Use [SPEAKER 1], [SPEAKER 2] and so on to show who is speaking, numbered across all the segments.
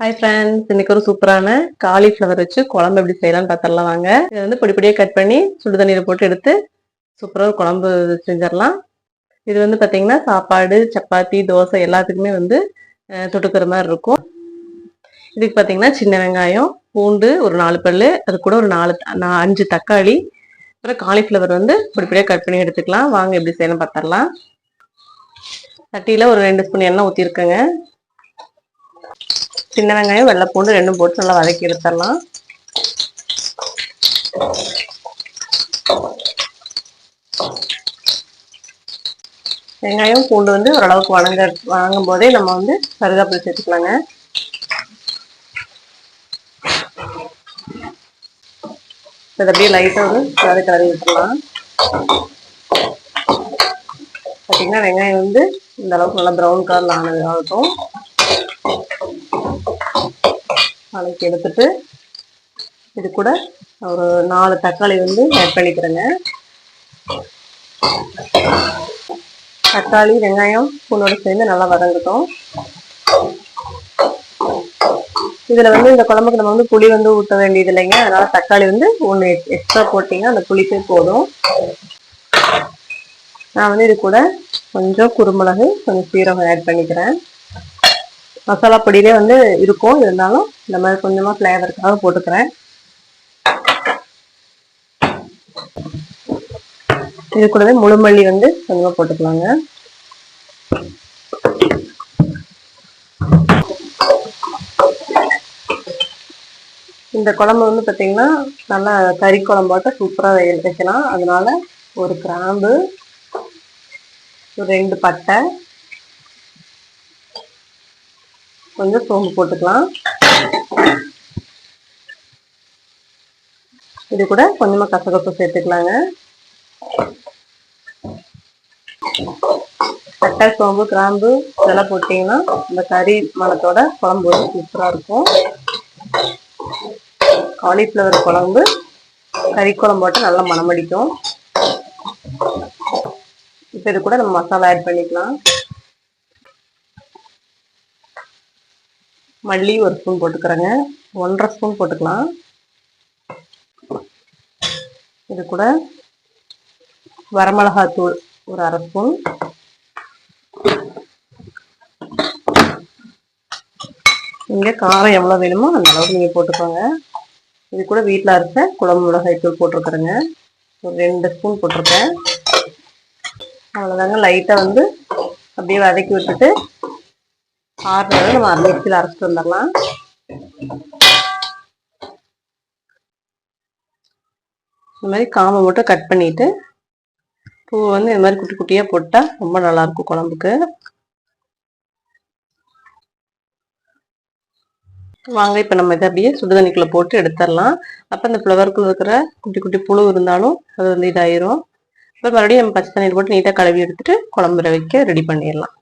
[SPEAKER 1] Hi friends, இன்னைக்கு ஒரு சூப்பரான காலிஃப்ளவர் வச்சு குழம்பு எப்படி செய்யலாம்னு பார்த்துடலாம் வாங்க. இதை வந்து பொடி பொடியாக கட் பண்ணி சுடு தண்ணீரை போட்டு எடுத்து சூப்பராக ஒரு குழம்பு செஞ்சிடலாம். இது வந்து பார்த்தீங்கன்னா சாப்பாடு, சப்பாத்தி, தோசை எல்லாத்துக்குமே வந்து தொட்டுக்கிற மாதிரி இருக்கும். இதுக்கு பார்த்தீங்கன்னா சின்ன வெங்காயம், பூண்டு ஒரு 4 பல்லு, அது கூட ஒரு 5 தக்காளி, அப்புறம் காலிஃப்ளவர் வந்து பொடி பொடியாக கட் பண்ணி எடுத்துக்கலாம். வாங்க எப்படி செய்யணும் பார்த்துடலாம். சட்டியில் ஒரு 2 ஸ்பூன் எண்ணெய் ஊற்றிருக்கேங்க. சின்ன வெங்காயம், வெள்ளை பூண்டு ரெண்டும் போட்டு நல்லா வதக்கி எடுத்துடலாம். வெங்காயம் பூண்டு வந்து ஓரளவுக்கு வதங்கும் போதே நம்ம வந்து கருவேப்பிலை சேர்த்துக்கலாங்க. இதை அப்படியே லைட்டாக வந்து கலரி விட்டுடலாம். பார்த்தீங்கன்னா வெங்காயம் வந்து இந்த அளவுக்கு நல்லா ப்ரௌன் கலரில் ஆனது ஆகட்டும். வதக்கி எடுத்துட்டு இது கூட ஒரு 4 தக்காளி வந்து ஆட் பண்ணிக்கிறேங்க. தக்காளி வெங்காயம் பூண்டோட சேர்ந்து நல்லா வதங்கட்டும். இதுல வந்து இந்த குழம்புக்கு நம்ம வந்து புளி வந்து ஊற்ற வேண்டியது இல்லைங்க. அதனால தக்காளி வந்து 1 எக்ஸ்ட்ரா போட்டீங்கன்னா அந்த புளிப்பே போதும். நான் வந்து இது கூட கொஞ்சம் குருமிளகு, கொஞ்சம் சீரகம் ஆட் பண்ணிக்கிறேன். மசாலா பொடியிலே வந்து இருக்கும், இருந்தாலும் இந்த மாதிரி கொஞ்சமா ஃப்ளேவருக்காக போட்டுக்கிறேன். இது கூடவே முழுமல்லி வந்து கொஞ்சமா போட்டுக்கலாங்க. இந்த குழம்பு வந்து பார்த்தீங்கன்னா நல்லா கறி குழம்பாட்ட சூப்பராக வைக்கலாம். அதனால ஒரு கிராம்பு, ஒரு 2 பட்டை, கொஞ்சம் சோம்பு போட்டுக்கலாம். இது கூட கொஞ்சமா கசகசை சேர்த்துக்கலாங்க. பட்டை, சோம்பு, கிராம்பு இதெல்லாம் போட்டிங்கன்னா இந்த கறி மணத்தோட குழம்பு வந்து சூப்பராக இருக்கும். காலிஃப்ளவர் குழம்பு கறி குழம்பு போட்டு நல்லா மணமடிக்கும். இப்போ இது கூட நம்ம மசாலா ஆட் பண்ணிக்கலாம். மல்லி 1 ஸ்பூன் போட்டுக்கிறேங்க. 1.5 ஸ்பூன் போட்டுக்கலாம். இது கூட வரமிளகாத்தூள் ஒரு 1/2 ஸ்பூன். இங்கே காரம் எவ்வளோ வேணுமோ அந்த அளவுக்கு நீங்கள் போட்டுக்கோங்க. இது கூட வீட்டில் அரைச்ச குழம்பு மிளகாய் தூள் போட்டிருக்கிறேங்க. ஒரு 2 ஸ்பூன் போட்டிருக்கேன். அவ்வளோதாங்க. லைட்டாக வந்து அப்படியே வதக்கி விட்டுட்டு ஆறுனது நம்ம மிக்ஸியில் அரைச்சிட்டு வந்துடலாம். இந்த மாதிரி காம்பை மட்டும் கட் பண்ணிட்டு பூ வந்து இந்த மாதிரி குட்டி குட்டியாக போட்டால் ரொம்ப நல்லாயிருக்கும் குழம்புக்கு. வாங்க இப்போ நம்ம இதை அப்படியே சுடுதண்ணிக்குள்ளே போட்டு எடுத்துடலாம். அப்போ இந்த ஃப்ளவருக்குள்ள இருக்கிற குட்டி குட்டி புழு இருந்தாலும் அது வந்து இதாயிரும். இப்போ மறுபடியும் நம்ம பச்சை தண்ணியில் போட்டு நீட்டாக கழுவி எடுத்துட்டு குழம்புல வைக்க ரெடி பண்ணிடலாம்.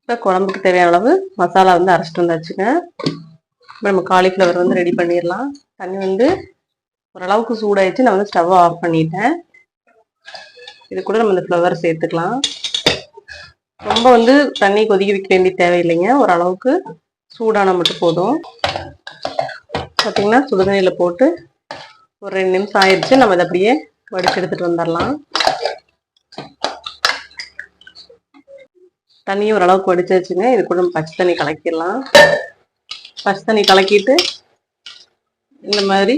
[SPEAKER 1] இப்போ குழம்புக்கு தேவையான அளவு மசாலா வந்து அரைச்சிட்டு வந்தாச்சுங்க. இப்போ நம்ம காலிஃப்ளவர் வந்து ரெடி பண்ணிடலாம். தண்ணி வந்து ஓரளவுக்கு சூடாயிடுச்சு. நான் வந்து ஸ்டவ் ஆஃப் பண்ணிட்டேன். இது கூட நம்ம இந்த ஃப்ளவர் சேர்த்துக்கலாம். ரொம்ப வந்து தண்ணி கொதிக்க வைக்க வேண்டிய தேவையில்லைங்க. ஓரளவுக்கு சூடான மட்டும் போதும். பார்த்தீங்கன்னா சுடுதண்ணியில் போட்டு ஒரு 2 நிமிஷம் ஆயிடுச்சு. நம்ம இதை அப்படியே வடிச்சு எடுத்துட்டு வந்துடலாம். தண்ணியும் ஓரளவுக்கு வடிச்சு வச்சுங்க. இது கூட நம்ம பச்சை தண்ணி கலக்கிடலாம். பச்சை தண்ணி கலக்கிட்டு இந்த மாதிரி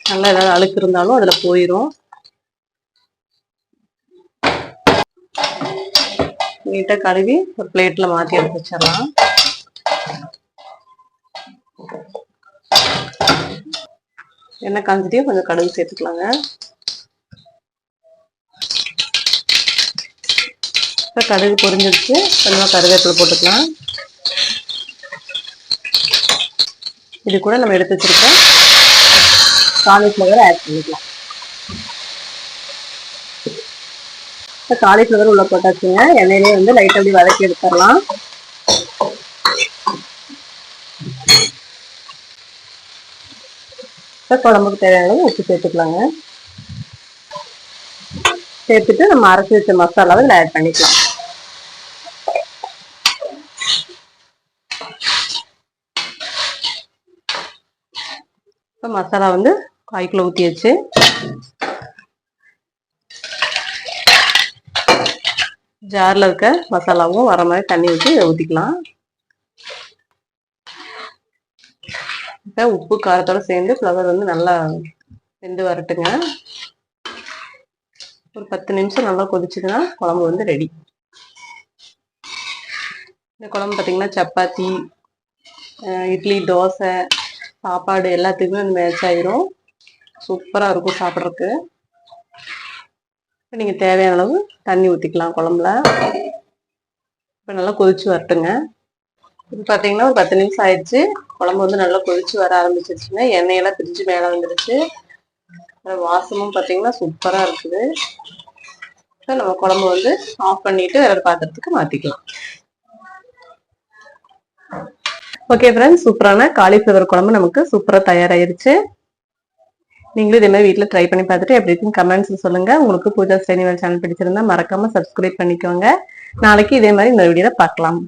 [SPEAKER 1] நல்லா ஏதாவது அழுக்கு இருந்தாலும் அதில் போயிடும். நீட்டாக கழுவி ஒரு பிளேட்டில் மாற்றி எடுத்து வச்சிடலாம். எண்ணெய் காஞ்சிட்டே கொஞ்சம் கடுகு சேர்த்துக்கலாங்க. இப்போ கடுகு பொரிஞ்சிடுச்சு. கொஞ்சமாக கருவேப்பிலை போட்டுக்கலாம். இது கூட நம்ம எடுத்து வச்சிருக்க காலிஃப்ளவர் ஆட் பண்ணிக்கலாம். இப்போ காலிஃப்ளவர் உள்ள போட்டாச்சுங்க. எண்ணெயிலே வந்து லைட்டாக அப்படி வதக்கி எடுத்துடலாம். இப்போ குழம்புக்கு தேவையான உப்பு சேர்த்துக்கலாங்க. சேர்த்துட்டு நம்ம அரைச்சி வச்ச மசாலாவை இதில் ஆட் பண்ணிக்கலாம். இப்போ மசாலா வந்து காய்க்குள்ள ஊற்றியாச்சு. ஜாரில் இருக்க மசாலாவும் வர மாதிரி தண்ணி ஊற்றி ஊற்றிக்கலாம். இப்போ உப்பு காரத்தோட சேர்ந்து ஃப்ளவர் வந்து நல்லா வெந்து வரட்டுங்க. ஒரு 10 நிமிஷம் நல்லா கொதிச்சுதுன்னா குழம்பு வந்து ரெடி. இந்த குழம்பு பார்த்தீங்கன்னா சப்பாத்தி, இட்லி, தோசை, சாப்பாடு எல்லாத்துக்குமே வந்து மேட்ச் ஆயிரும். சூப்பராக இருக்கும் சாப்பிட்றதுக்கு. இப்போ நீங்கள் தேவையான அளவு தண்ணி ஊற்றிக்கலாம் குழம்புல. இப்போ நல்லா கொதிச்சு வரட்டுங்க. இப்போ பார்த்தீங்கன்னா ஒரு 10 நிமிஷம் ஆயிடுச்சு. குழம்பு வந்து நல்லா கொதிச்சு வர ஆரம்பிச்சிருச்சுங்க. எண்ணெயெல்லாம் பிரிஞ்சு மேலே வந்துடுச்சு. வாசமும் பார்த்தீங்கன்னா சூப்பராக இருக்குது. இப்போ நம்ம குழம்பு வந்து ஆஃப் பண்ணிட்டு வேற பாத்திரத்துக்கு மாற்றிக்கலாம். ஓகே ஃப்ரெண்ட்ஸ், சூப்பரான காலிஃப்ளவர் குழம்பு நமக்கு சூப்பராக தயாராகிருச்சு. நீங்களும் இதே மாதிரி வீட்டில் ட்ரை பண்ணி பார்த்துட்டு எப்படி இருக்குன்னு கமெண்ட்ஸ் சொல்லுங்க. உங்களுக்கு பூஜா ஸ்ரீனிவாஸ் சேனல் பிடிச்சிருந்தா மறக்காம சப்ஸ்கிரைப் பண்ணிக்கோங்க. நாளைக்கு இதே மாதிரி இந்த வீடியோல பார்க்கலாம்.